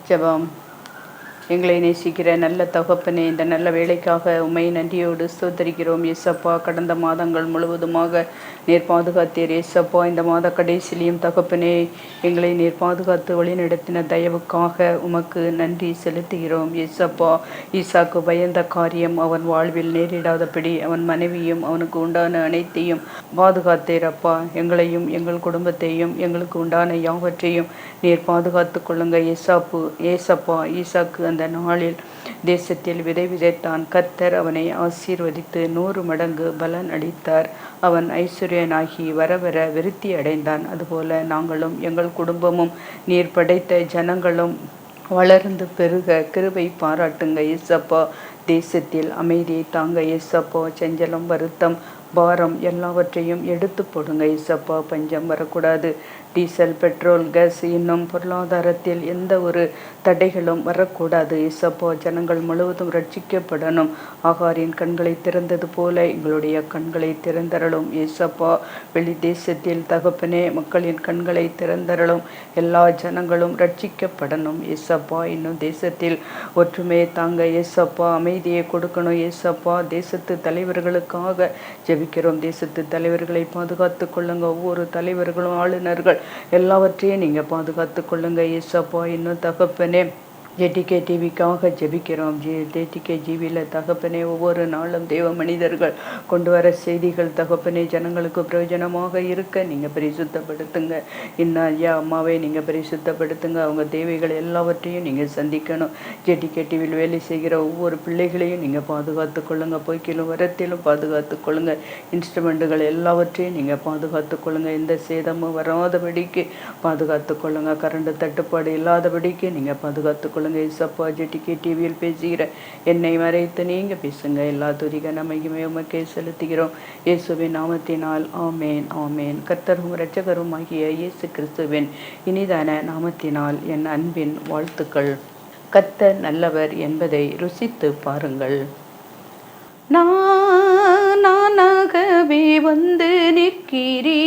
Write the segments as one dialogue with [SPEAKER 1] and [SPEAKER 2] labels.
[SPEAKER 1] ஜெபம். எங்களை நேசிக்கிற நல்ல தகப்பனே, இந்த நல்ல வேலைக்காக உம்மை நன்றியோடு ஸ்தோத்தரிக்கிறோம் ஏசப்பா. கடந்த மாதங்கள் முழுவதுமாக நீர் பாதுகாத்தீர் ஏசப்பா. இந்த மாத கடைசிலையும் தகப்பனே எங்களை நீர் பாதுகாத்து வழிநடத்தின தயவுக்காக உமக்கு நன்றி செலுத்துகிறோம் ஏசப்பா. ஈசாக்கு பயந்த காரியம் அவன் வாழ்வில் நேரிடாதபடி அவன் மனைவியும் அவனுக்கு உண்டான அனைத்தையும் பாதுகாத்தீரப்பா. எங்களையும் எங்கள் குடும்பத்தையும் எங்களுக்கு உண்டான யாவற்றையும் நீர் பாதுகாத்து கொள்ளுங்க ஏசப்பா. ஈசாக்கு அந்த நாளில் தேசத்தில் விதை விதைத்தான். கர்த்தர் அவனை ஆசீர்வதித்து 100 மடங்கு பலன் அளித்தார். அவன் ஐஸ்வர்யனாகி வர வர விருத்தி அடைந்தான். அதுபோல நாங்களும் எங்கள் குடும்பமும் நீர் படைத்த ஜனங்களும் வளர்ந்து பெருக கிருபை பாராட்டுங்க ஏசப்பா. தேசத்தில் அமைதியை தாங்க ஏசப்பா. செஞ்சலம் வருத்தம் பாரம் எல்லாவற்றையும் எடுத்து போடுங்க ஏசப்பா. பஞ்சம் வரக்கூடாது. டீசல் பெட்ரோல் கேஸ் இன்னும் பொருளாதாரத்தில் எந்த ஒரு தடைகளும் வரக்கூடாது ஏசப்பா. ஜனங்கள் முழுவதும் ரட்சிக்கப்படணும். ஆகாரின் கண்களை திறந்தது போல எங்களுடைய கண்களை திறந்தரலும் ஏசப்பா. வெளி தேசத்தில் தகப்பனே மக்களின் கண்களை திறந்தரலும். எல்லா ஜனங்களும் ரட்சிக்கப்படணும் ஏசப்பா. இன்னும் தேசத்தில் ஒற்றுமையை தாங்க ஏசப்பா. அமைதியை கொடுக்கணும் ஏசப்பா. தேசத்து தலைவர்களுக்காக ஜெபிக்கிறோம். தேசத்து தலைவர்களை பாதுகாத்து கொள்ளுங்க. ஒவ்வொரு தலைவர்களும் ஆளுநர்கள் எல்லாவற்றையும் நீங்கள் பாதுகாத்து கொள்ளுங்க ஏசப்பா. இன்னும் தகப்பனே ஜேடிகே டிவிக்காக ஜெபிக்கிறோம். ஜேடிகே ஜிவியில் தகப்பனே ஒவ்வொரு நாளும் தேவ மனிதர்கள் கொண்டு வர செய்திகள் தகப்பனே ஜனங்களுக்கு பிரயோஜனமாக இருக்க நீங்கள் பரிசுத்தப்படுத்துங்க. இன்னும் ஐயா அம்மாவை நீங்கள் பரிசுத்தப்படுத்துங்க. அவங்க தேவைகள் எல்லாவற்றையும் நீங்கள் சந்திக்கணும். ஜேடிகே டிவியில் வேலை செய்கிற ஒவ்வொரு பிள்ளைகளையும் நீங்கள் பாதுகாத்து கொள்ளுங்க. போய்க்கிலும் வரத்திலும் பாதுகாத்து கொள்ளுங்க. இன்ஸ்ட்ருமெண்ட்டுகள் எல்லாவற்றையும் நீங்கள் பாதுகாத்து கொள்ளுங்க. எந்த சேதமும் வராதபடிக்கு பாதுகாத்து கொள்ளுங்க. கரண்ட் தட்டுப்பாடு இல்லாதபடிக்கு நீங்கள் பாதுகாத்து கொள்ளுங்க ஏசப்பா. ஜேடிகே டிவியில் பேசுகிற என்னை மறைத்து நீங்கள் பேசுங்க. எல்லா துதிக மகிமை உமக்கே செலுத்துகிறோம் இயேசுவின் நாமத்தினால் ஆமேன் ஆமேன். கர்த்தரும் இரட்சகரும் ஆகிய இயேசு கிறிஸ்துவின் இனிதான நாமத்தினால் என் அன்பின் வாழ்த்துக்கள். கர்த்தர் நல்லவர் என்பதை ருசித்து பாருங்கள். நானாகவே வந்து நிற்கிறீ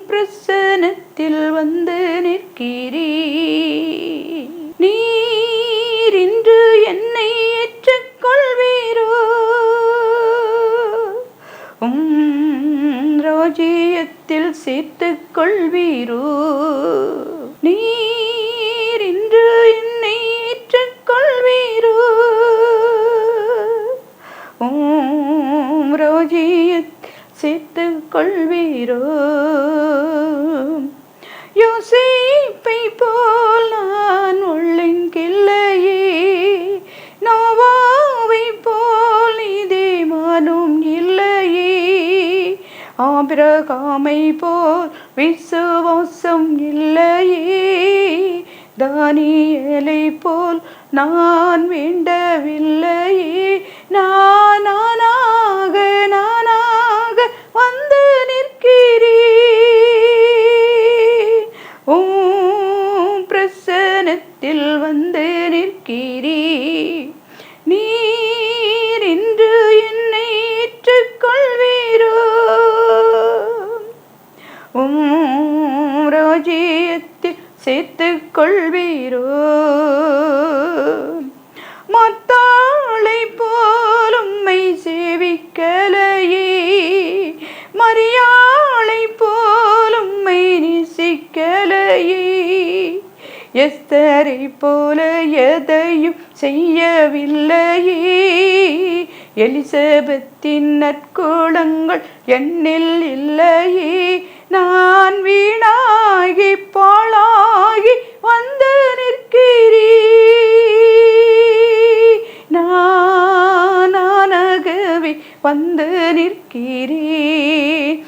[SPEAKER 1] பிரசனத்தில் வந்து நிற்கிறீ. நீர் இன்று என்னை ஏற்றுக்கொள்வீரோ? ராஜ்யத்தில் சேர்த்துக் கொள்வீரோ? நீர் இன்று என்னை ஏற்றுக்கொள்வீரோ? ராஜ்யத்தில் சேர்த்துக் கொள்வீரோ? யோசேப்பை போல் நான் ஒழுங்கில்லையே, நோவாவை போல் நீதிமானும் இல்லையே, ஆபிரகாமை போல் விசுவாசம் இல்லையே, தானியேலை போல் நான் வேண்டவில்லையே. நானாக வந்து நிற்கிறீர். பிரசனத்தில் வந்து நிற்கிறீர். நீர் இன்று என்னை ஏற்றுக்கொள்வீரோ? ராஜ்யத்தில் சேர்த்துக் கொள்வீரோ? மத்தாளை போல் உம்மை சேவிக்கலையே, மரியாளை போல் உம்மை நேசிக்கலையே, எஸ்தரை போல எதையும் செய்யவில்லையே, எலிசபெத்தின் நற்குணங்கள் என்னில் இல்லையே. நான் வீணாகி பாழாகி வந்து நிற்கிறீர். நானாகவே வந்து நிற்கிறீர்.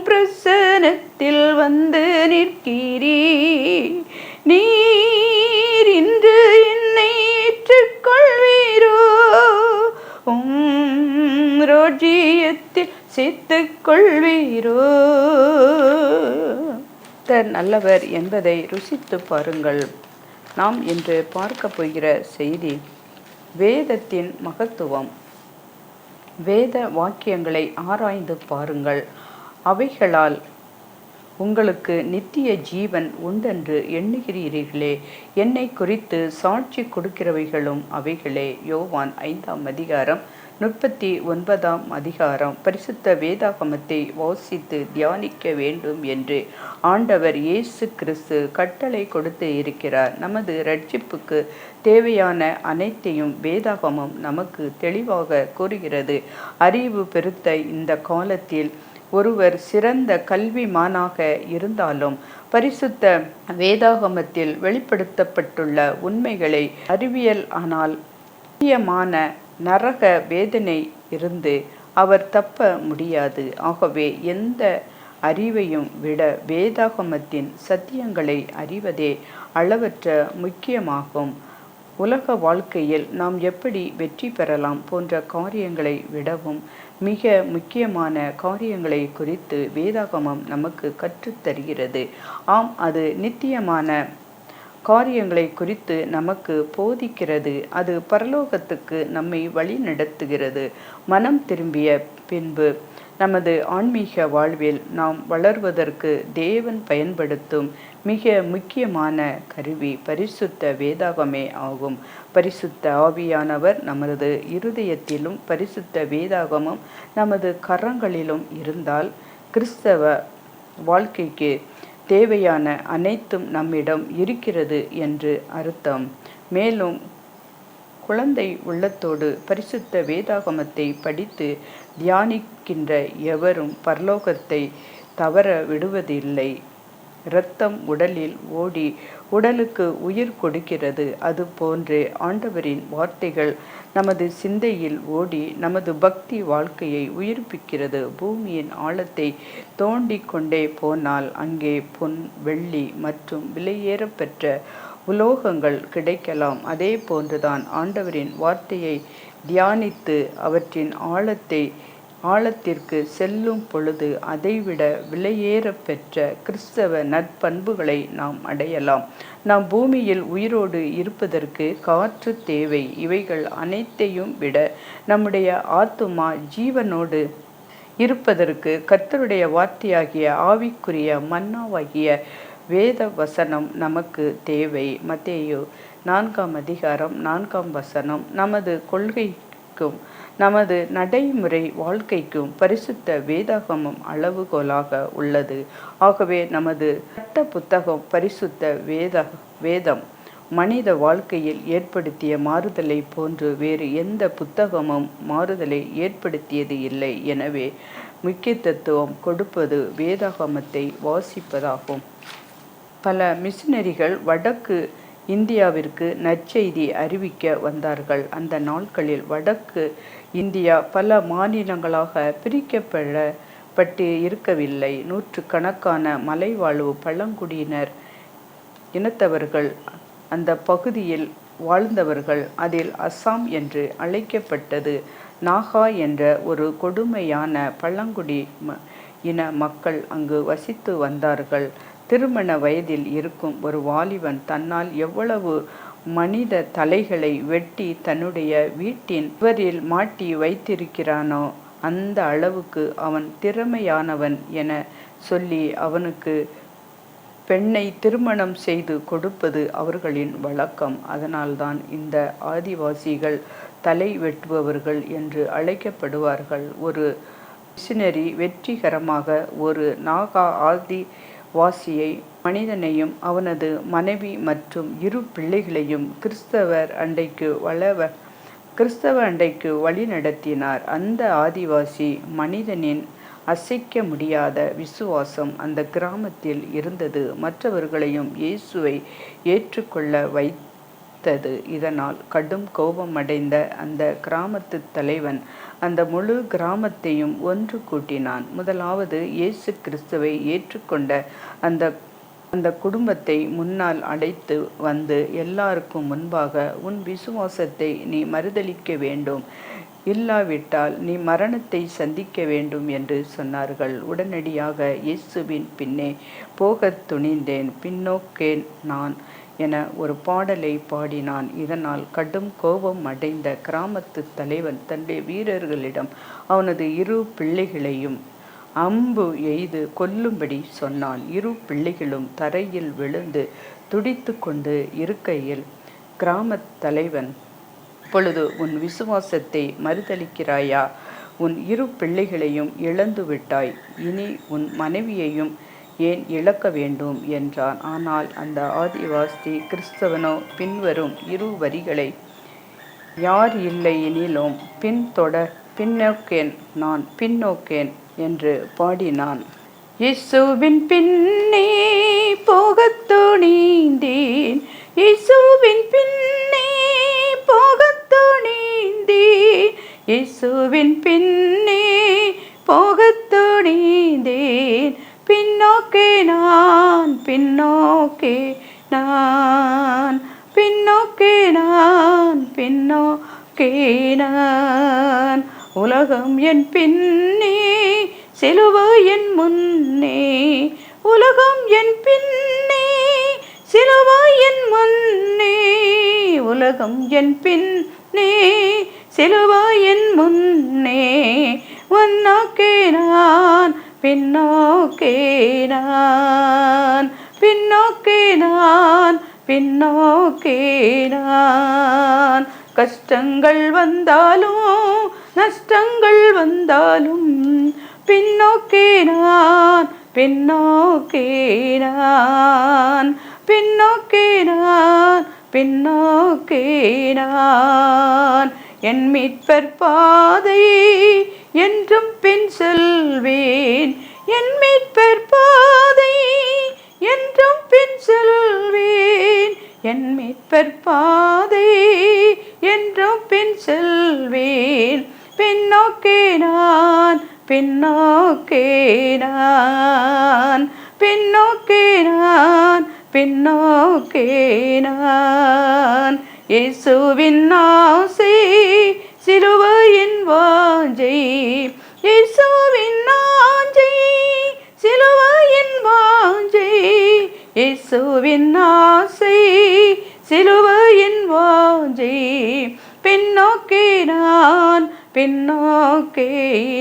[SPEAKER 1] பிரசனத்தில் வந்து நிற்கிறீர். நீர் இன்று என்னை ஏற்றுக்கொள்வீரோ? ராஜ்யத்தில் சேர்த்துக் கொள்வீரோ? நல்லவர் என்பதை ருசித்து பாருங்கள். நாம் இன்று பார்க்க போகிற செய்தி வேதத்தின் மகத்துவம். வேத வாக்கியங்களை ஆராய்ந்து பாருங்கள். அவைகளால் உங்களுக்கு நித்திய ஜீவன் உண்டென்று எண்ணுகிறீர்களே, என்னை குறித்து சாட்சி கொடுக்கிறவைகளும் அவைகளே. யோவான் 5:39 பரிசுத்த வேதாகமத்தை வாசித்து தியானிக்க வேண்டும் என்று ஆண்டவர் இயேசு கிறிஸ்து கட்டளை கொடுத்து இருக்கிறார். நமது இரட்சிப்புக்கு தேவையான அனைத்தையும் வேதாகமம் நமக்கு தெளிவாக கூறுகிறது. அறிவு பெருத்த இந்த காலத்தில் ஒருவர் சிறந்த கல்விமானாக இருந்தாலும் பரிசுத்த வேதாகமத்தில் வெளிப்படுத்தப்பட்டுள்ள உண்மைகளை அறிவியல் ஆனால் முக்கியமான நரக வேதனை இருந்து அவர் தப்ப முடியாது. ஆகவே எந்த அறிவையும் விட வேதாகமத்தின் சத்தியங்களை அறிவதே அளவற்ற முக்கியமாகும். உலக வாழ்க்கையில் நாம் எப்படி வெற்றி பெறலாம் போன்ற காரியங்களை விடவும் மிக முக்கியமான காரியங்களை குறித்து வேதாகமம் நமக்கு கற்றுத்தருகிறது. ஆம், அது நித்தியமான காரியங்களை குறித்து நமக்கு போதிக்கிறது. அது பரலோகத்துக்கு நம்மை வழி நடத்துகிறது. மனம் திரும்பிய பின்பு நமது ஆன்மீக வாழ்வில் நாம் வளர்வதற்கு தேவன் பயன்படுத்தும் மிக முக்கியமான கருவி பரிசுத்த வேதாகமே ஆகும். பரிசுத்த ஆவியானவர் நமது இருதயத்திலும் பரிசுத்த வேதாகமும் நமது கரங்களிலும் இருந்தால் கிறிஸ்தவ வாழ்க்கைக்கு தேவையான அனைத்தும் நம்மிடம் இருக்கிறது என்று அர்த்தம். மேலும் குழந்தை உள்ளத்தோடு பரிசுத்த வேதாகமத்தை படித்து தியானிக்கின்ற எவரும் பரலோகத்தை தவற விடுவதில்லை. இரத்தம் உடலில் ஓடி உடலுக்கு உயிர் கொடுக்கிறது. அது போன்றே ஆண்டவரின் வார்த்தைகள் நமது சிந்தையில் ஓடி நமது பக்தி வாழ்க்கையை உயிர்ப்பிக்கிறது. பூமியின் ஆழத்தை தோண்டி கொண்டே போனால் அங்கே பொன், வெள்ளி மற்றும் விலையேற பெற்ற உலோகங்கள் கிடைக்கலாம். அதே போன்றுதான் ஆண்டவரின் வார்த்தையை தியானித்து அவற்றின் ஆழத்திற்கு செல்லும் பொழுது அதைவிட விலையேற பெற்ற கிறிஸ்தவ நற்பண்புகளை நாம் அடையலாம். நாம் பூமியில் உயிரோடு இருப்பதற்கு காற்று தேவை. இவைகள் அனைத்தையும் விட நம்முடைய ஆத்துமா ஜீவனோடு இருப்பதற்கு கர்த்தருடைய வார்த்தையாகிய ஆவிக்குரிய மன்னாவாகிய வேத வசனம் நமக்கு தேவை. மத்தேயு 4:4 நமது கொள்கைக்கும் நமது நடைமுறை வாழ்க்கைக்கும் பரிசுத்த வேதாகமம் அளவுகோலாக உள்ளது. ஆகவே நமது சட்ட புத்தகம் பரிசுத்த வேதம் மனித வாழ்க்கையில் ஏற்படுத்திய மாறுதலை போன்று வேறு எந்த புத்தகமும் மாறுதலை ஏற்படுத்தியது இல்லை. எனவே முக்கியத்துவம் கொடுப்பது வேதாகமத்தை வாசிப்பதாகும். பல மிஷனரிகள் வடக்கு இந்தியாவிற்கு நற்செய்தி அறிவிக்க வந்தார்கள். அந்த நாட்களில் வடக்கு இந்தியா பல மாநிலங்களாக பிரிக்கப்பட்டு இருக்கவில்லை. நூற்றுக்கணக்கான மலைவாழ்வு பழங்குடியினர் இனத்தவர்கள் அந்த பகுதியில் வாழ்ந்தவர்கள். அதில் அசாம் என்று அழைக்கப்பட்டது. நாகா என்ற ஒரு கொடுமையான பழங்குடி இன மக்கள் அங்கு வசித்து வந்தார்கள். திருமண வயதில் இருக்கும் ஒரு வாலிபன் தன்னால் எவ்வளவு மனித தலைகளை வெட்டி தன்னுடைய வீட்டின் சுவரில் மாட்டி வைத்திருக்கிறானோ அந்த அளவுக்கு அவன் திறமையானவன் என சொல்லி அவனுக்கு பெண்ணை திருமணம் செய்து கொடுப்பது அவர்களின் வழக்கம். அதனால்தான் இந்த ஆதிவாசிகள் தலை வெட்டுபவர்கள் என்று அழைக்கப்படுவார்கள். ஒரு மிஷனரி வெற்றிகரமாக ஒரு நாகா ஆதிவாசியை மனிதனையும் அவனது மனைவி மற்றும் 2 பிள்ளைகளையும் கிறிஸ்தவ அண்டைக்கு வழி நடத்தினார். அந்த ஆதிவாசி மனிதனின் அசைக்க முடியாத விசுவாசம் அந்த கிராமத்தில் இருந்தது. மற்றவர்களையும் இயேசுவை ஏற்றுக்கொள்ள வைத்தது. இதனால் கடும் கோபமடைந்த அந்த கிராமத்து தலைவன் அந்த முழு கிராமத்தையும் ஒன்று கூட்டினான். முதலாவது இயேசு கிறிஸ்துவை ஏற்றுக்கொண்ட அந்த குடும்பத்தை முன்னால் அழைத்து வந்து எல்லாருக்கும் முன்பாக, உன் விசுவாசத்தை நீ மறுதலிக்க வேண்டும், இல்லாவிட்டால் நீ மரணத்தை சந்திக்க வேண்டும் என்று சொன்னார்கள். உடனடியாக இயேசுவின் பின்னே போகத் துணிந்தேன், பின்னோக்கேன் நான் என ஒரு பாடலை பாடினான். இதனால் கடும் கோபம் அடைந்த கிராமத்து தலைவன் தன்னுடைய வீரர்களிடம் அவனது 2 பிள்ளைகளையும் அம்பு எய்து கொல்லும்படி சொன்னான். இரு பிள்ளைகளும் தரையில் விழுந்து துடித்து கொண்டு இருக்கையில் கிராமத் தலைவன், இப்பொழுது உன் விசுவாசத்தை மறுதளிக்கிறாயா? உன் இரு பிள்ளைகளையும் இழந்து விட்டாய், இனி உன் மனைவியையும் ஏன் இழக்க வேண்டும் என்றான். ஆனால் அந்த ஆதிவாசி கிறிஸ்தவனோ பின்வரும் இரு வரிகளை யார் இல்லை எனிலும் பின்னோக்கேன், நான் பின்னோக்கேன் என்று பாடினான். இயேசுவின் பின்னே போகத் துணிந்தேன், இயேசுவின் பின்னே போகத் துணிந்தேன், இயேசுவின் பின்னே போகத் துணிந்தேன், பின்னோக்கே நான், பின்னோக்கே நான், பின்னோக்கே நான், பின்னோக்கே நான். உலகம் என் பின்னே, சிலுவை என் முன்னே, உலகம் என் பின்னே, சிலுவை என் முன்னே, உலகம் என் பின்னே, சிலுவை என் முன்னே, முன்னோக்கே நான், பின்னோக்கே நான், பின்னோக்கே நான், பின்னோக்கே நான். கஷ்டங்கள் வந்தாலும் நஷ்டங்கள் வந்தாலும் பின்னோக்கே நான், பின்னோக்கே நான், பின்னோக்கே நான், பின்னோக்கே நான். என் மீட்பர் பாதை என்றும் பின் செல்வேன், என் மீட்பர் பாதை என்றும் பின் செல்வேன், என் மீட்பர் பாதை என்றும் பின் செல்வேன், பின்னோக்கே நான், பின்னோக்கே நான், பின்னோக்கே நான், பின்னோக்கே நான். இயேசுவின் ஆசை சிலுவையின் வாஞ்சை, இயேசுவின் ஆஞ்சை சிலுவையின் வாஞ்சை, இயேசுவின் ஆசை சிலுவையின் வாஞ்சை, பின்னோக்கே நான், பின்னோக்கே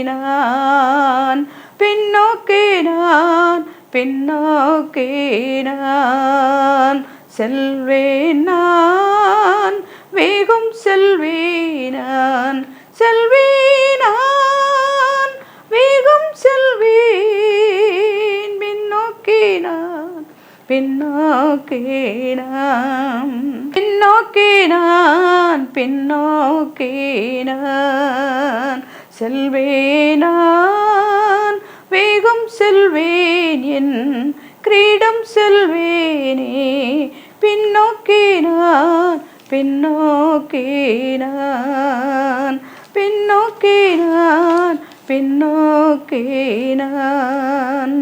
[SPEAKER 1] நான், பின்னோக்கே நான், பின்னோக்கே நான். செல்வேன் நான், வேகம் செல்வேன் நான், செல்வேன் நான், வேகம் செல்வேன், பின்னோக்கே நான், பின்னோக்கே நான், பின்னோக்கே நான், பின்னோக்கே நான். செல்வேன் நான், வேகம் செல்வேன், என் கிரீடம் செல்வேனே, பின்னோக்கே நான், பின்னோக்கே நான், பின்னோக்கே நான், பின்னோக்கே நான்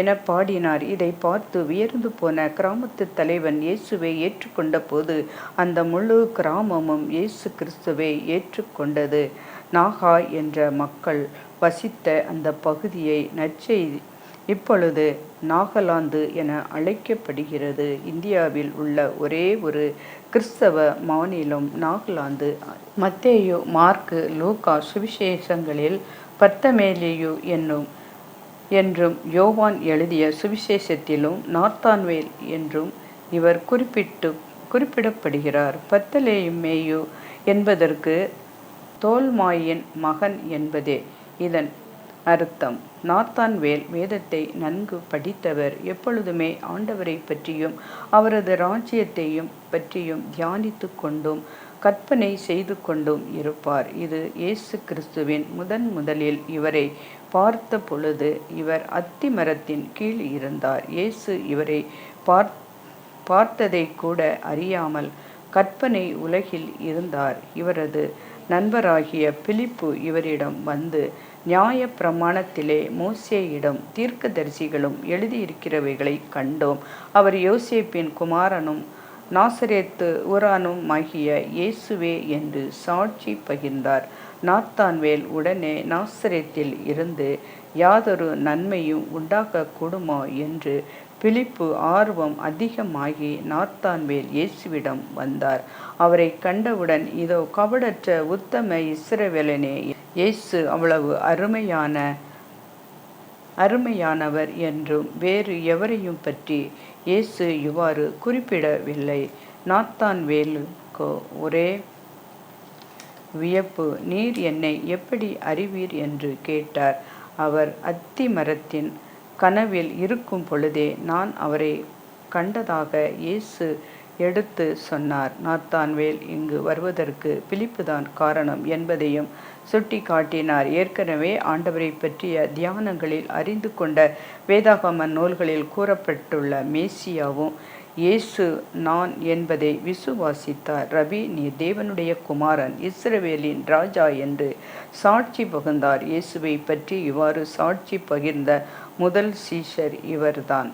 [SPEAKER 1] என பாடினார். இதை பார்த்து வியர்ந்து போன கிராமத்து தலைவன் இயேசுவை ஏற்றுக்கொண்ட போது அந்த முழு கிராமமும் இயேசு கிறிஸ்துவை ஏற்றுக்கொண்டது. நாகா என்ற மக்கள் வசித்த அந்த பகுதியை நற்செய்தி இப்பொழுது நாகாலாந்து என அழைக்கப்படுகிறது. இந்தியாவில் உள்ள ஒரே ஒரு கிறிஸ்தவ மாநிலம் நாகாலாந்து. மத்தேயு, மார்க்கு, லூக்கா சுவிசேஷங்களில் பர்த்தமேலேயு என்றும் யோவான் எழுதிய சுவிசேஷத்திலும் நாத்தான்வேல் என்றும் இவர் குறிப்பிடப்படுகிறார். பர்த்தலேமேயு என்பதற்கு தோல்மாயின் மகன் என்பதே இதன் அர்த்தம். நாத்தான்வேல் வேதத்தை நன்கு படித்தவர். எப்பொழுதுமே ஆண்டவரை பற்றியும் அவரது ராஜ்யத்தையும் பற்றியும் தியானித்து கொண்டும் கற்பனை செய்து கொண்டும் இருப்பார். இது இயேசு கிறிஸ்துவின் முதலில் இவரை பார்த்த பொழுது இவர் அத்தி மரத்தின் கீழ் இருந்தார். இயேசு இவரை பார்த்ததை கூட அறியாமல் கற்பனை உலகில் இருந்தார். இவரது நண்பராகிய பிலிப்பு இவரிடம் வந்து, நியாய பிரமாணத்திலே மோசேயிடம் தீர்க்கதரிசிகளும் எழுதியிருக்கிறவைகளை கண்டோம். அவர் யோசேப்பின் குமாரனும் நாசரேத்து ஊரானுமாகிய இயேசுவே என்று சாட்சி பகிர்ந்தார். நாத்தான்வேல் உடனே நாசரேத்தில் இருந்து யாதொரு நன்மையும் உண்டாகக்கூடுமா என்று பிலிப்பு ஆர்வம் அதிகமாகி நாத்தான்வேல் இயேசுவிடம் வந்தார். அவரை கண்டவுடன், இதோ கபடற்ற உத்தம இஸ்ரவேலனே, இயேசு அவ்வளவு அருமையான அருமையானவர் என்றும் வேறு எவரையும் பற்றி இயேசு இவ்வாறு குறிப்பிடவில்லை. நாத்தான்வேலுக்கு ஒரே வியப்பு. நீர் என்னை எப்படி அறிவீர் என்று கேட்டார். அவர் அத்தி மரத்தின் கனவில் இருக்கும் பொழுதே நான் அவரை கண்டதாக இயேசு எடுத்து சொன்னார். நாத்தான்வேல் இங்கு வருவதற்கு பிலிப்புதான் காரணம் என்பதையும் சுட்டி காட்டினார். ஏற்கனவே ஆண்டவரை பற்றிய தியானங்களில் அறிந்து கொண்ட வேதாகம நூல்களில் கூறப்பட்டுள்ள மேசியாவும் இயேசு நான் என்பதை விசுவாசித்தார். ரபி, நீர் தேவனுடைய குமாரன், இஸ்ரவேலின் ராஜா என்று சாட்சி பகிர்ந்தார். இயேசுவை பற்றி இவ்வாறு சாட்சி பகிர்ந்த முதல் சீஷர் இவர்தான்.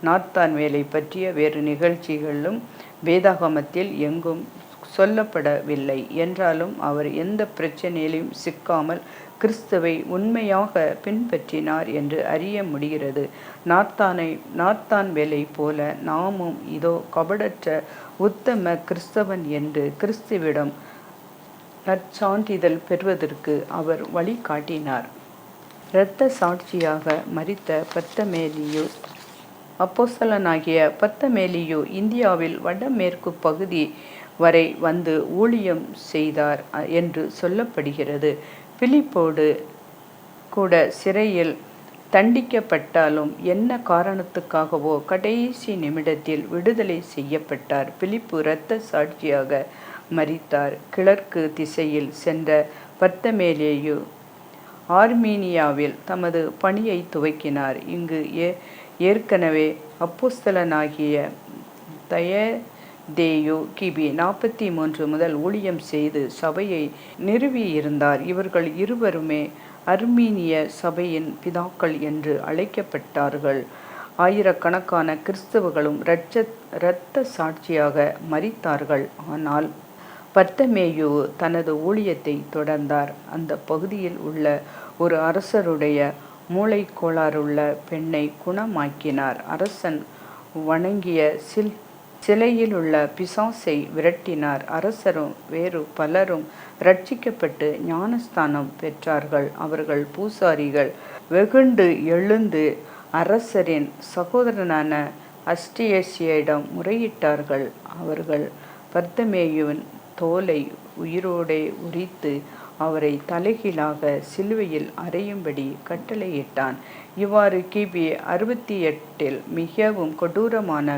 [SPEAKER 1] நாத்தான்வேலை பற்றிய வேறு நிகழ்ச்சிகளும் வேதாகமத்தில் எங்கும் சொல்லப்படவில்லை என்றாலும் அவர் எந்த பிரச்சனையிலும் சிக்காமல் கிறிஸ்துவை உண்மையாக பின்பற்றினார் என்று அறிய முடிகிறது. நாத்தான்வேலை போல நாமும் இதோ கபடற்ற உத்தம கிறிஸ்தவன் என்று கிறிஸ்துவிடம் நற்சான்றிதழ் பெறுவதற்கு அவர் வழிகாட்டினார். இரத்த சாட்சியாக மரித்த பர்த்தமேலியு அப்போஸ்தலனாகிய பர்த்தமேலியு இந்தியாவில் வடமேற்கு பகுதி வரை வந்து ஊழியம் செய்தார் என்று சொல்லப்படுகிறது. பிலிப்போடு கூட சிறையில் தண்டிக்கப்பட்டாலும் என்ன காரணத்துக்காகவோ கடைசி நிமிடத்தில் விடுதலை செய்யப்பட்டார். பிலிப்பு இரத்த சாட்சியாக மரித்தார். கிழக்கு திசையில் சென்ற பர்த்தமேலியு ஆர்மீனியாவில் தமது பணியை துவக்கினார். இங்கு ஏற்கனவே அப்போஸ்தலனாகிய தயதேயு கிபி 43 முதல் ஊழியம் செய்து சபையை நிறுவியிருந்தார். இவர்கள் இருவருமே அர்மீனிய சபையின் பிதாக்கள் என்று அழைக்கப்பட்டார்கள். ஆயிரக்கணக்கான கிறிஸ்தவர்களும் இரத்த சாட்சியாக மரித்தார்கள். ஆனால் பர்த்தமேயு தனது ஊழியத்தை தொடர்ந்தார். அந்த பகுதியில் உள்ள ஒரு அரசருடைய மூளை கோளாறுள்ள பெண்ணை குணமாக்கினார். அரசன் வணங்கிய சிலையில் உள்ள பிசாசை விரட்டினார். அரசரும் வேறு பலரும் ரட்சிக்கப்பட்டு ஞானஸ்தானம் பெற்றார்கள். அவர்கள் பூசாரிகள் வெகுண்டு எழுந்து அரசரின் சகோதரனான அஸ்டியேசியிடம் முறையிட்டார்கள். அவர்கள் பர்த்தமேயுவின் தோலை உயிரோடே உரித்து அவரை தலைகீழாக சிலுவையில் அறையும்படி கட்டளையிட்டான். இவ்வாறு கிபி 68 மிகவும் கொடூரமான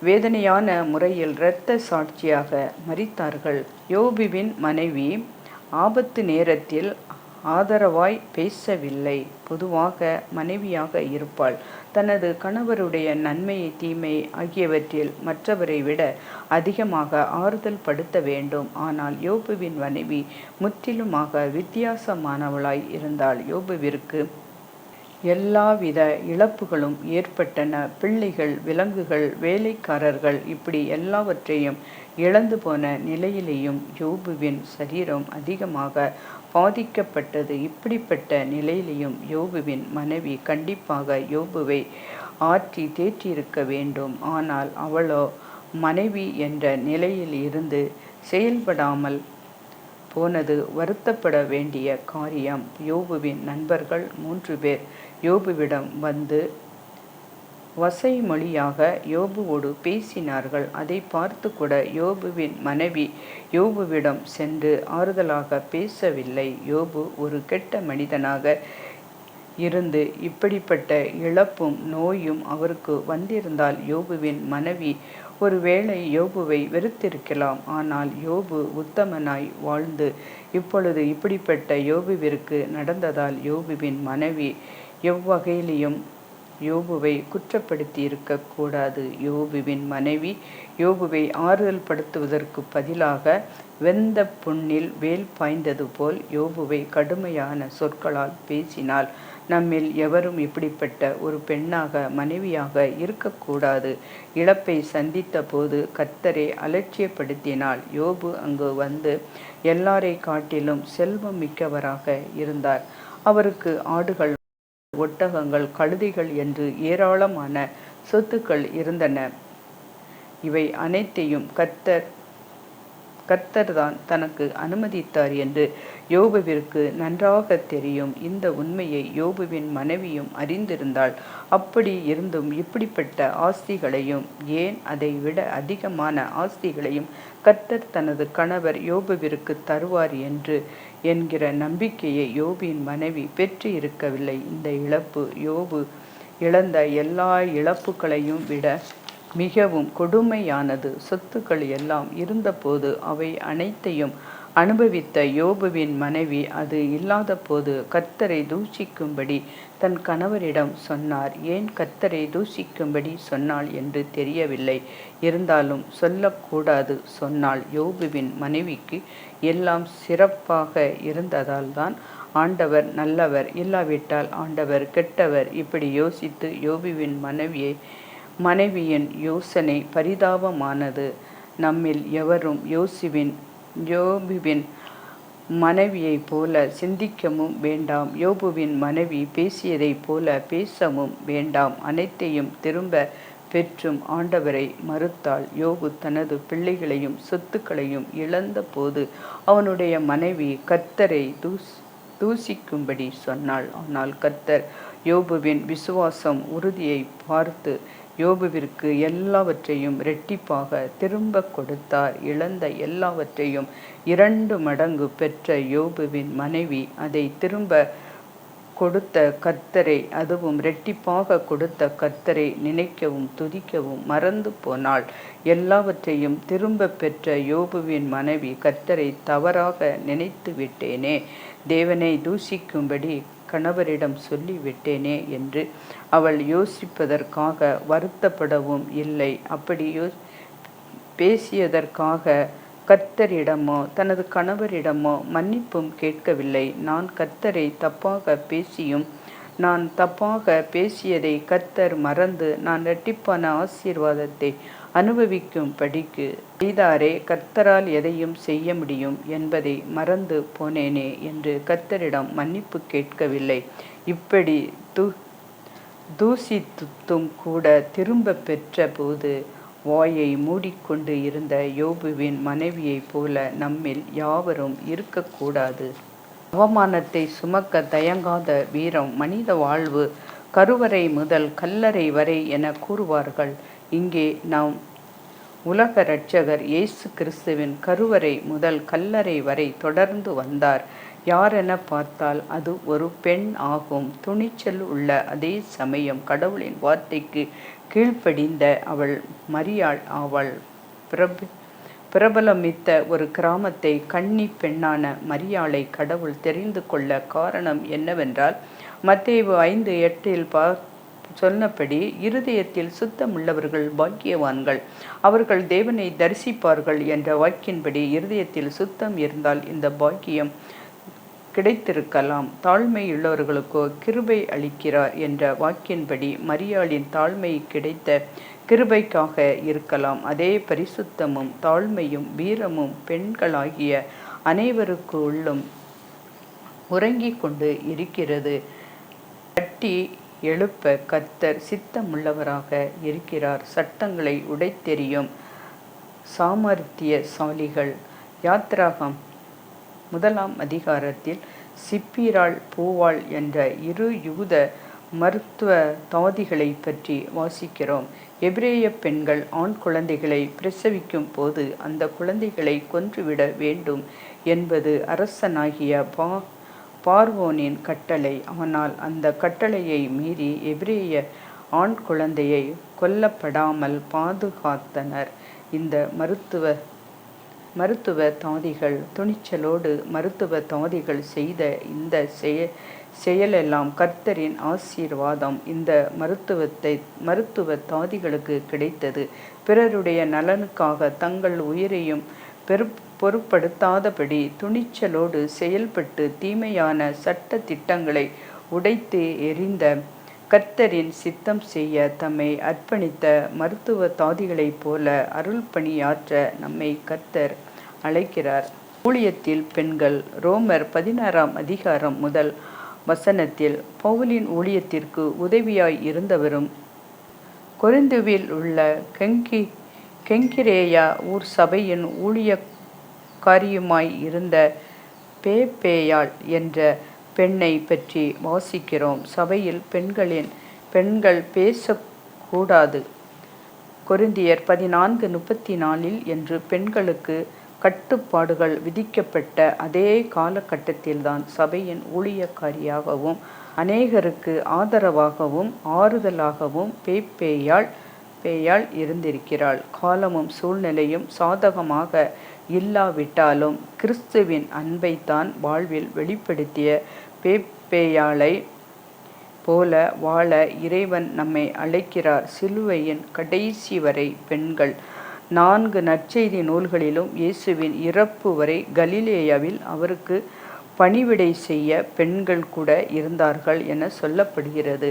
[SPEAKER 1] வேதனையான முறையில் இரத்த சாட்சியாக மரித்தார்கள். யோபுவின் மனைவி ஆபத்து நேரத்தில் ஆதரவாய் பேசவில்லை. பொதுவாக மனைவியாக இருப்பாள். தனது கணவருடைய நன்மை தீமை ஆகியவற்றில் மற்றவரை விட அதிகமாக ஆறுதல் படுத்த வேண்டும். ஆனால் யோபுவின் மனைவி முற்றிலுமாக வித்தியாசமானவளாய் இருந்தாள். யோபுவிற்கு எல்லாவித இழப்புகளும் ஏற்பட்டன. பிள்ளைகள், விலங்குகள், வேலைக்காரர்கள், இப்படி எல்லாவற்றையும் இழந்து போன நிலையிலேயும் யோபுவின் சரீரம் அதிகமாக பாதிக்கப்பட்டது. இப்படிப்பட்ட நிலையிலேயும் யோபுவின் மனைவி கண்டிப்பாக யோபுவை ஆற்றி தேற்றியிருக்க வேண்டும். ஆனால் அவளோ மனைவி என்ற நிலையில் இருந்து செயல்படாமல் போனது வருத்தப்பட வேண்டிய காரியம். யோபுவின் நண்பர்கள் 3 பேர் யோபுவிடம் வந்து வசைமொழியாக யோபுவோடு பேசினார்கள். அதை பார்த்து கூட யோபுவின் மனைவி யோபுவிடம் சென்று ஆறுதலாக பேசவில்லை. யோபு ஒரு கெட்ட மனிதனாக இருந்து இப்படிப்பட்ட இழப்பும் நோயும் அவருக்கு வந்திருந்தால் யோபுவின் மனைவி ஒருவேளை யோபுவை வெறுத்திருக்கலாம். ஆனால் யோபு உத்தமனாய் வாழ்ந்து இப்பொழுது இப்படிப்பட்ட யோபுவிற்கு நடந்ததால் யோபுவின் மனைவி எவ்வகையிலையும் யோபுவை குற்றப்படுத்தி இருக்கக்கூடாது. யோபுவின் மனைவி யோபுவை ஆறுதல் படுத்துவதற்கு பதிலாக வெந்த புண்ணில் வேல் பாய்ந்தது போல் யோபுவை கடுமையான சொற்களால் பேசினாள். நம்மில் எவரும் இப்படிப்பட்ட ஒரு பெண்ணாக மனைவியாக இருக்கக்கூடாது. இழப்பை சந்தித்த போது கர்த்தரை அலட்சியப்படுத்தினாள். யோபு அங்கு வந்து எல்லாரை காட்டிலும் செல்வம் மிக்கவராக இருந்தார். அவருக்கு ஆடுகள், ஒட்டகங்கள், கழுதைகள் என்று ஏராளமான சொத்துக்கள் இருந்தன. இவை அனைத்தையும் கர்த்தர் கர்த்தர் தான் தனக்கு அனுமதித்தார் என்று யோபுவிற்கு நன்றாக தெரியும். இந்த உண்மையை யோபுவின் மனைவியும் அறிந்திருந்தாள். அப்படி இருந்தும் இப்படிப்பட்ட ஆஸ்திகளையும், ஏன் அதை விட அதிகமான ஆஸ்திகளையும் கர்த்தர் தனது கணவர் யோபுவிற்கு தருவார் என்கிற நம்பிக்கையை யோபின் மனைவி பெற்று இருக்கவில்லை. இந்த இழப்பு யோபு இழந்த எல்லா இழப்புகளையும் விட மிகவும் கொடுமையானது. சொத்துக்கள் எல்லாம் இருந்தபோது அவை அனைத்தையும் அனுபவித்த யோபுவின் மனைவி அது இல்லாத போது கர்த்தரை தூஷிக்கும்படி தன் கணவரிடம் சொன்னார். ஏன் கர்த்தரை தூஷிக்கும்படி சொன்னாள் என்று தெரியவில்லை. இருந்தாலும் சொல்லக்கூடாது சொன்னாள். யோபுவின் மனைவிக்கு எல்லாம் சிறப்பாக இருந்ததால் தான் ஆண்டவர் நல்லவர், இல்லாவிட்டால் ஆண்டவர் கெட்டவர். இப்படி யோசித்து யோபுவின் மனைவியின் யோசனை பரிதாபமானது. நம்மில் எவரும் யோபுவின் மனைவியைப் போல சிந்திக்கவும் வேண்டாம். யோபுவின் மனைவி பேசியதைப் போல பேசவும் வேண்டாம். அனைத்தையும் திரும்ப பெற்றும் ஆண்டவரை மறுத்தாள். யோபு தனது பிள்ளைகளையும் சொத்துக்களையும் இழந்த போது அவனுடைய மனைவி கர்த்தரை தூஷிக்கும்படி சொன்னாள். ஆனால் கர்த்தர் யோபுவின் விசுவாசம் உறுதியை பார்த்து யோபுவிற்கு எல்லாவற்றையும் இரட்டிப்பாக திரும்ப கொடுத்தார். இழந்த எல்லாவற்றையும் 2 மடங்கு பெற்ற யோபுவின் மனைவி அதை திரும்ப கொடுத்த கர்த்தரை, அதுவும் இரட்டிப்பாக கொடுத்த கர்த்தரை நினைக்கவும் துதிக்கவும் மறந்து போனாள். எல்லாவற்றையும் திரும்ப பெற்ற யோபுவின் மனைவி கர்த்தரை தவறாக நினைத்து விட்டேனே, தேவனை தூஷிக்கும்படி கணவரிடம் சொல்லிவிட்டேனே என்று அவள் யோசிப்பதற்காக வருத்தப்படவும் இல்லை. அப்படி பேசியதற்காக கர்த்தரிடமோ தனது கணவரிடமோ மன்னிப்பும் கேட்கவில்லை. நான் கர்த்தரை தப்பாக பேசியும் நான் தப்பாக பேசியதை கர்த்தர் மறந்து நான் இரட்டிப்பான ஆசீர்வாதத்தை அனுபவிக்கும்படிக்கு செய்தாரே, கர்த்தரால் எதையும் செய்ய முடியும் என்பதை மறந்து போனேனே என்று கர்த்தரிடம் மன்னிப்பு கேட்கவில்லை. இப்படி தூசித்தும் கூட திரும்ப பெற்ற போது வாயை மூடிக்கொண்டு இருந்த யோபுவின் மனைவியைப் போல நம்மில் யாவரும் இருக்கக்கூடாது. அவமானத்தை சுமக்க தயங்காத வீரம். மனித வாழ்வு கருவறை முதல் கல்லறை வரை என கூறுவார்கள். இங்கே நாம் உலக இரட்சகர் இயேசு கிறிஸ்துவின் கருவறை முதல் கல்லறை வரை தொடர்ந்து வந்தார். யாரென பார்த்தால் அது ஒரு பெண் ஆகும். துணிச்சல் உள்ள அதே சமயம் கடவுளின் வார்த்தைக்கு கீழ்ப்படிந்த அவள் மரியாள் ஆவாள். பிரபலமித்த ஒரு கிராமத்தை கன்னி பெண்ணான மரியாளை கடவுள் தெரிந்து கொள்ள காரணம் என்னவென்றால், மத்தேயு 5:8 சொன்னபடி இருதயத்தில் சுத்தமுள்ளவர்கள் பாக்கியவான்கள், அவர்கள் தேவனை தரிசிப்பார்கள் என்ற வாக்கின்படி இருதயத்தில் சுத்தம் இருந்தால் இந்த பாக்கியம் கிடைத்திருக்கலாம். தாழ்மையுள்ளவர்களுக்கோ கிருபை அளிக்கிறார் என்ற வாக்கின்படி மரியாளின் தாழ்மை கிடைத்த கிருபைக்காக இருக்கலாம். அதே பரிசுத்தமும் தாழ்மையும் வீரமும் பெண்களாகிய அனைவருக்குள்ளும் உறங்கிக் கொண்டு இருக்கிறது. கட்டி எழுப்ப கர்த்தர் சித்தமுள்ளவராக இருக்கிறார். சட்டங்களை உடைத்தெறியும் சாமர்த்தியசாலிகள். யாத்ராகம் 1 சிப்பிராள் பூவாள் என்ற 2 யூத மருத்துவ தாதிகளை பற்றி வாசிக்கிறோம். எபிரேய பெண்கள் ஆண் குழந்தைகளை பிரசவிக்கும் போது அந்த குழந்தைகளை கொன்றுவிட வேண்டும் என்பது அரசனாகிய பார்வோனின் கட்டளை. ஆனால் அந்த கட்டளையை மீறி எபிரேய ஆண் குழந்தையை கொல்லப்படாமல் பாதுகாத்தனர். இந்த மருத்துவ தாதிகள் துணிச்சலோடு மருத்துவ தாதிகள் செய்த இந்த செயலெல்லாம் கர்த்தரின் ஆசீர்வாதம். இந்த மருத்துவ தாதிகளுக்கு கிடைத்தது. பிறருடைய நலனுக்காக தங்கள் உயிரையும் பொருட்படுத்தாதபடி துணிச்சலோடு செயல்பட்டு தீமையான சட்ட திட்டங்களை உடைத்து எறிந்த கர்த்தரின் சித்தம் செய்ய தம்மை அர்ப்பணித்த மருத்துவ தாதிகளைப் போல அருள் பணியாற்ற நம்மை கர்த்தர் அழைக்கிறார். ஊழியத்தில் பெண்கள். ரோமர் 16 முதல் வசனத்தில் பவுலின் ஊழியத்திற்கு உதவியாய் இருந்தவரும் கொரிந்துவில் உள்ள கெங்கிரேயா ஊர் சபையின் காரியுமாய் இருந்த பேபேயாள் என்ற பெண்ணை பற்றி வாசிக்கிறோம். சபையில் பெண்கள் பேசக்கூடாது. கொரிந்தியர் 14:34 என்று பெண்களுக்கு கட்டுப்பாடுகள் விதிக்கப்பட்ட அதே காலகட்டத்தில்தான் சபையின் ஊழியக்காரியாகவும் அநேகருக்கு ஆதரவாகவும் ஆறுதலாகவும் பேயாள் இருந்திருக்கிறாள். காலமும் சூழ்நிலையும் சாதகமாக இல்லாவிட்டாலும் கிறிஸ்துவின் அன்பைத்தான் வாழ்வில் வெளிப்படுத்திய பேயாளை போல வாழ இறைவன் நம்மை அழைக்கிறார். சிலுவையின் கடைசி வரை பெண்கள் 4 நற்செய்தி நூல்களிலும் இயேசுவின் இறப்பு வரை கலிலேயாவில் அவருக்கு பணிவிடை செய்ய பெண்கள் கூட இருந்தார்கள் என சொல்லப்படுகிறது.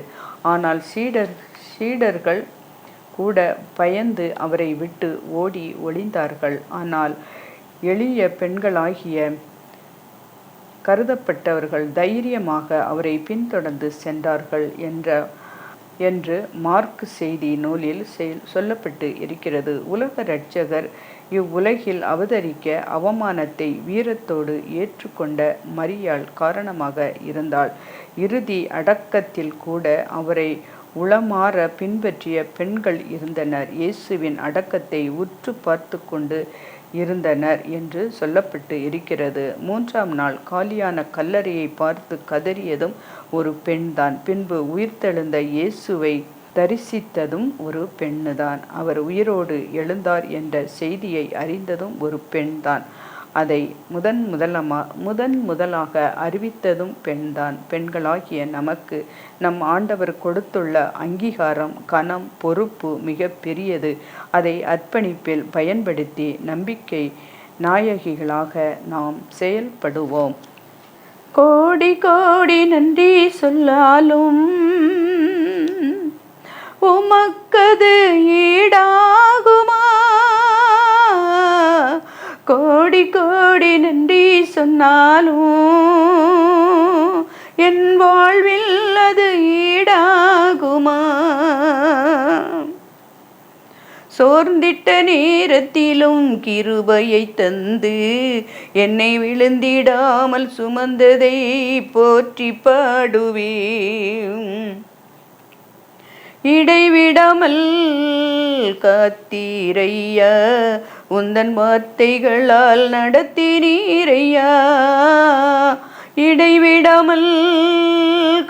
[SPEAKER 1] ஆனால் சீடர்கள் கூட பயந்து அவரை விட்டு ஓடி ஒளிந்தார்கள். ஆனால் எளிய பெண்களாகிய கருதப்பட்டவர்கள் தைரியமாக அவரை பின்தொடர்ந்து சென்றார்கள் என்று மார்க் செய்தி நூலில் சொல்லப்பட்டு இருக்கிறது. உலக இரட்சகர் இவ்வுலகில் அவதரிக்க அவமானத்தை வீரத்தோடு ஏற்றுக்கொண்ட மரியாள் காரணமாக இருந்தாள். இறுதி அடக்கத்தில் கூட அவரை உளமாற பின்பற்றிய பெண்கள் இருந்தனர். இயேசுவின் அடக்கத்தை உற்று பார்த்து கொண்டு இருந்தனர் என்று சொல்லப்பட்டு இருக்கிறது. 3ஆம் நாள் காலியான கல்லறையை பார்த்து கதறியதும் ஒரு பெண்தான். பின்பு உயிர்த்தெழுந்த இயேசுவை தரிசித்ததும் ஒரு பெண்ணுதான். அவர் உயிரோடு எழுந்தார் என்ற செய்தியை அறிந்ததும் ஒரு பெண்தான். அதை முதலாக அறிவித்ததும் பெண்தான். பெண்களாகிய நமக்கு நம் ஆண்டவர் கொடுத்துள்ள அங்கீகாரம், கனம், பொறுப்பு மிக பெரியது. அதை அர்ப்பணிப்பில் பயன்படுத்தி நம்பிக்கை நாயகிகளாக நாம் செயல்படுவோம். கோடி கோடி நன்றி சொல்லாலும் உமக்கது ஈடாகுமா? கோடி கோடி நன்றி சொன்னாலும் என் வாழ்வில் அது ஈடாகுமா? சோர்ந்திட்ட நேரத்திலும் கிருபையை தந்து என்னை விழுந்திடாமல் சுமந்ததை போற்றி பாடுவேன். இடைவிடாமல் காத்தீரையா, உந்தன் வார்த்தைகளால் நடத்தினீரையா. இடைவிடாமல்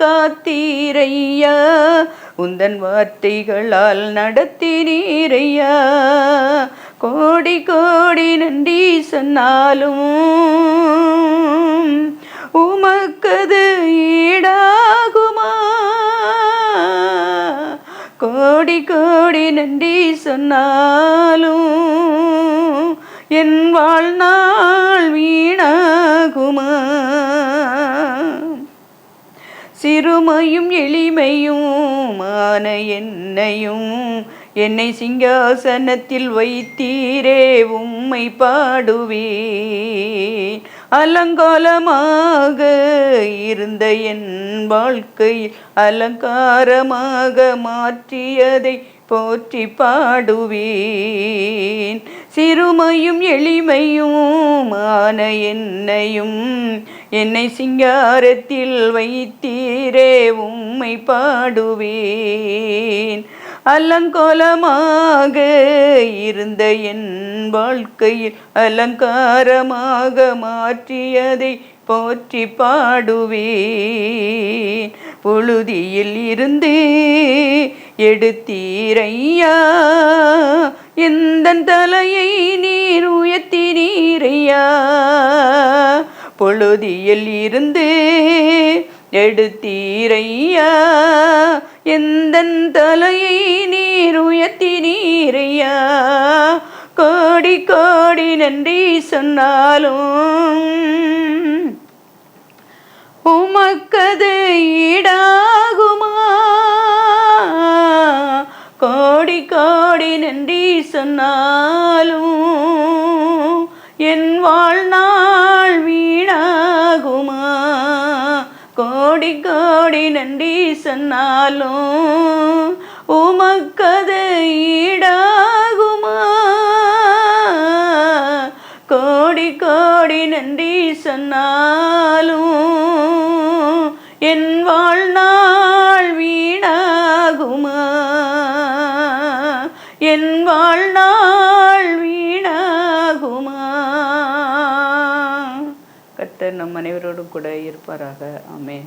[SPEAKER 1] காத்தீரையா, உந்தன் வார்த்தைகளால் நடத்தினீரையா. கோடி கோடி நன்றி சொன்னாலும் உமக்கது ஈடாகுமா? கோடி கோடி நன்றி சொன்னாலும் என் வாழ்நாள் வீணாகுமா? சிறுமையும் எளிமையும் ஆன என்னை சிங்காசனத்தில் வைத்தீரே, உம்மை பாடுவேன். அலங்காலமாக இருந்த என் வாழ்க்கையில் அலங்காரமாக மாற்றியதை போற்றி பாடுவேன். சிறுமையும் எளிமையும் ஆன என்னை சிங்காரத்தில் வைத்தீரே, உம்மை பாடுவேன். அலங்கோலமாக இருந்த என் வாழ்க்கையில் அலங்காரமாக மாற்றியதை போற்றி பாடுவேன். புழுதியில் இருந்து எடுத்தீரையா, எந்தன் தலையை நீர் உயர்த்தினீரையா. பொழுதியில் இருந்து எடுத்தீரையா, எந்தன் தலையை நீர் உயர்த்தினீரையா. கோடி கோடி நன்றி சொன்னாலும் உமக்கது ஈடாகுமா? கோடி கோடி நன்றி சொன்னாலும் என் வாழ்நாள் வீணாகுமா? கோடி கோடி நன்றி சொன்னாலும் உமக்கது ஈடாகுமா? கோடி நன்றி சொன்னாலும் என் வாழ்நாள் வீணாகுமா, என் வாழ்நாள் வீணாகுமா. கர்த்தர் நம் அனைவரோடும் கூட இருப்பாராக. ஆமென்.